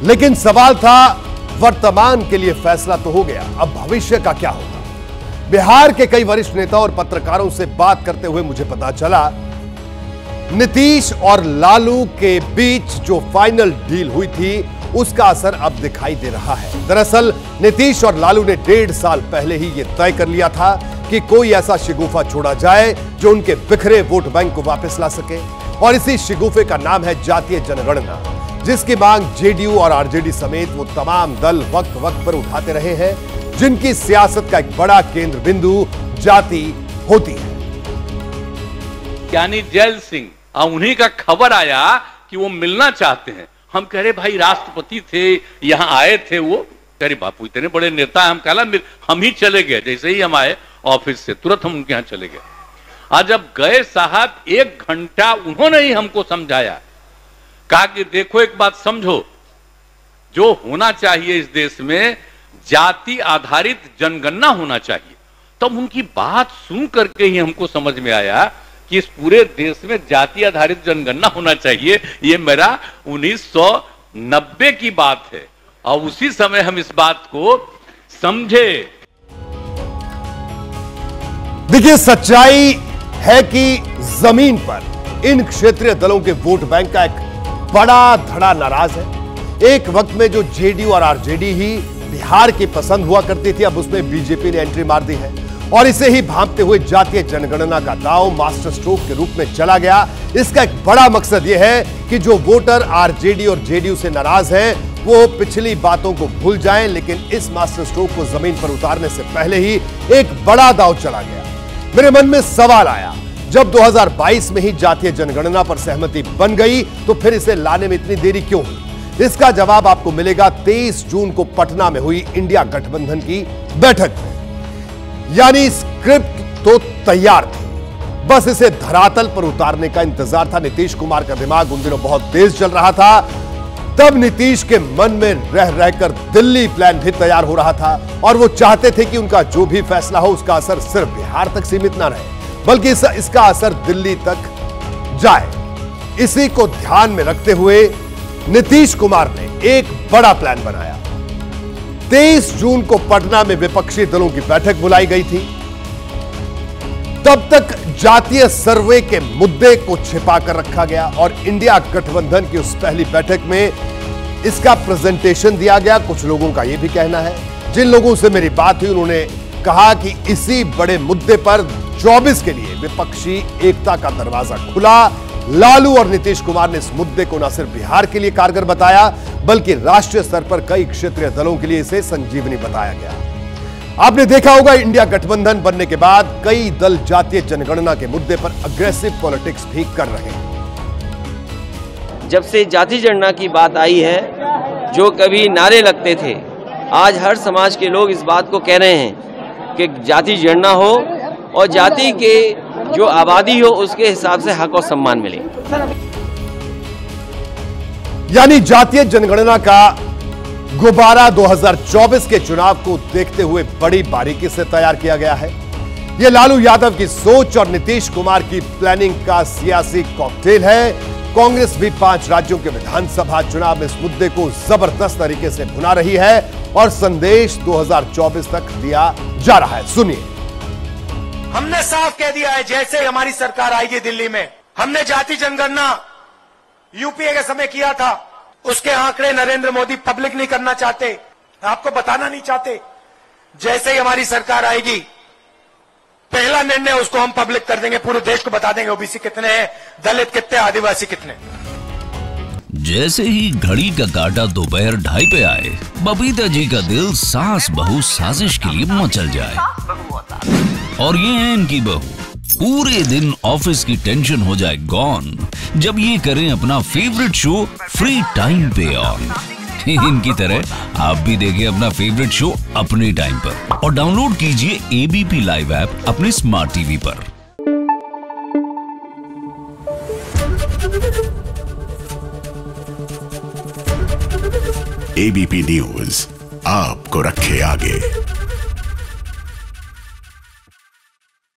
लेकिन सवाल था, वर्तमान के लिए फैसला तो हो गया, अब भविष्य का क्या होगा? बिहार के कई वरिष्ठ नेता और पत्रकारों से बात करते हुए मुझे पता चला, नीतीश और लालू के बीच जो फाइनल डील हुई थी उसका असर अब दिखाई दे रहा है। दरअसल नीतीश और लालू ने 1.5 साल पहले ही यह तय कर लिया था कि कोई ऐसा शिगुफा छोड़ा जाए जो उनके बिखरे वोट बैंक को वापस ला सके, और इसी शिगुफे का नाम है जातीय जनगणना, जिसकी मांग जेडीयू और आरजेडी समेत वो तमाम दल वक्त वक्त पर उठाते रहे हैं, जिनकी सियासत का एक बड़ा केंद्र बिंदु जाति होती है। यानी जैल सिंह, उन्हीं का खबर आया कि वो मिलना चाहते हैं। हम कह रहे भाई राष्ट्रपति थे, यहां आए थे, वो कह रहे बापू इतने बड़े नेता, हम कहला हम ही चले गए। जैसे ही हम आए ऑफिस से तुरंत हम उनके यहां चले गए। आज जब गए साहब 1 घंटा उन्होंने ही हमको समझाया, कहा कि देखो एक बात समझो, जो होना चाहिए इस देश में जाति आधारित जनगणना होना चाहिए। तब उनकी बात सुन करके ही हमको समझ में आया कि इस पूरे देश में जाति आधारित जनगणना होना चाहिए। ये मेरा 1990 की बात है और उसी समय हम इस बात को समझे। देखिए, सच्चाई है कि जमीन पर इन क्षेत्रीय दलों के वोट बैंक का एक बड़ा धड़ा नाराज है। एक वक्त में जो जेडीयू और आरजेडी ही बिहार की पसंद हुआ करती थी, अब उसमें बीजेपी ने एंट्री मार दी है और इसे ही भांपते हुए जातीय जनगणना का दांव मास्टर स्ट्रोक के रूप में चला गया। इसका एक बड़ा मकसद यह है कि जो वोटर आरजेडी और जेडीयू से नाराज हैं, वो पिछली बातों को भूल जाएं, लेकिन इस मास्टर स्ट्रोक को जमीन पर उतारने से पहले ही एक बड़ा दांव चला गया। मेरे मन में सवाल आया, जब 2022 में ही जातीय जनगणना पर सहमति बन गई तो फिर इसे लाने में इतनी देरी क्यों हुई? इसका जवाब आपको मिलेगा 23 जून को पटना में हुई इंडिया गठबंधन की बैठक में। यानी स्क्रिप्ट तो तैयार थी, बस इसे धरातल पर उतारने का इंतजार था। नीतीश कुमार का दिमाग उन दिनों बहुत तेज चल रहा था। तब नीतीश के मन में रह रहकर दिल्ली प्लान भी तैयार हो रहा था और वो चाहते थे कि उनका जो भी फैसला हो उसका असर सिर्फ बिहार तक सीमित ना रहे, बल्कि इसका असर दिल्ली तक जाए। इसी को ध्यान में रखते हुए नीतीश कुमार ने एक बड़ा प्लान बनाया। 23 जून को पटना में विपक्षी दलों की बैठक बुलाई गई थी। तब तक जातीय सर्वे के मुद्दे को छिपा कर रखा गया और इंडिया गठबंधन की उस पहली बैठक में इसका प्रेजेंटेशन दिया गया। कुछ लोगों का यह भी कहना है, जिन लोगों से मेरी बात हुई उन्होंने कहा कि इसी बड़े मुद्दे पर 24 के लिए विपक्षी एकता का दरवाजा खुला। लालू और नीतीश कुमार ने इस मुद्दे को न सिर्फ बिहार के लिए कारगर बताया, बल्कि राष्ट्रीय स्तर पर कई क्षेत्रीय दलों के लिए इसे संजीवनी बताया गया। आपने देखा होगा, इंडिया गठबंधन बनने के बाद कई दल जातीय जनगणना के मुद्दे पर अग्रेसिव पॉलिटिक्स भी कर रहे हैं। जब से जाति जनगणना की बात आई है, जो कभी नारे लगते थे, आज हर समाज के लोग इस बात को कह रहे हैं कि जाति जनगणना हो और जाति के जो आबादी हो उसके हिसाब से हक और सम्मान मिले। यानी जातीय जनगणना का गुब्बारा 2024 के चुनाव को देखते हुए बड़ी बारीकी से तैयार किया गया है। यह लालू यादव की सोच और नीतीश कुमार की प्लानिंग का सियासी कॉकटेल है। कांग्रेस भी 5 राज्यों के विधानसभा चुनाव में इस मुद्दे को जबरदस्त तरीके से भुना रही है और संदेश 2024 तक दिया जा रहा है। सुनिए। हमने साफ कह दिया है, जैसे हमारी सरकार आएगी दिल्ली में, हमने जाति जनगणना यूपीए के समय किया था, उसके आंकड़े नरेंद्र मोदी पब्लिक नहीं करना चाहते, आपको बताना नहीं चाहते। जैसे ही हमारी सरकार आएगी, पहला निर्णय उसको हम पब्लिक कर देंगे, पूरे देश को बता देंगे ओबीसी कितने हैं, दलित कितने, आदिवासी कितने। जैसे ही घड़ी का काटा दोपहर 2:30 पे आए, बबीता जी का दिल सास बहू साजिश के लिए मचल जाए। और ये है इनकी बहू, पूरे दिन ऑफिस की टेंशन हो जाए गॉन जब ये करें अपना फेवरेट शो फ्री टाइम पे ऑन। इनकी तरह आप भी देखिए अपना फेवरेट शो अपने टाइम पर और डाउनलोड कीजिए एबीपी लाइव ऐप अपने स्मार्ट टीवी पर। एबीपी न्यूज आपको रखे आगे।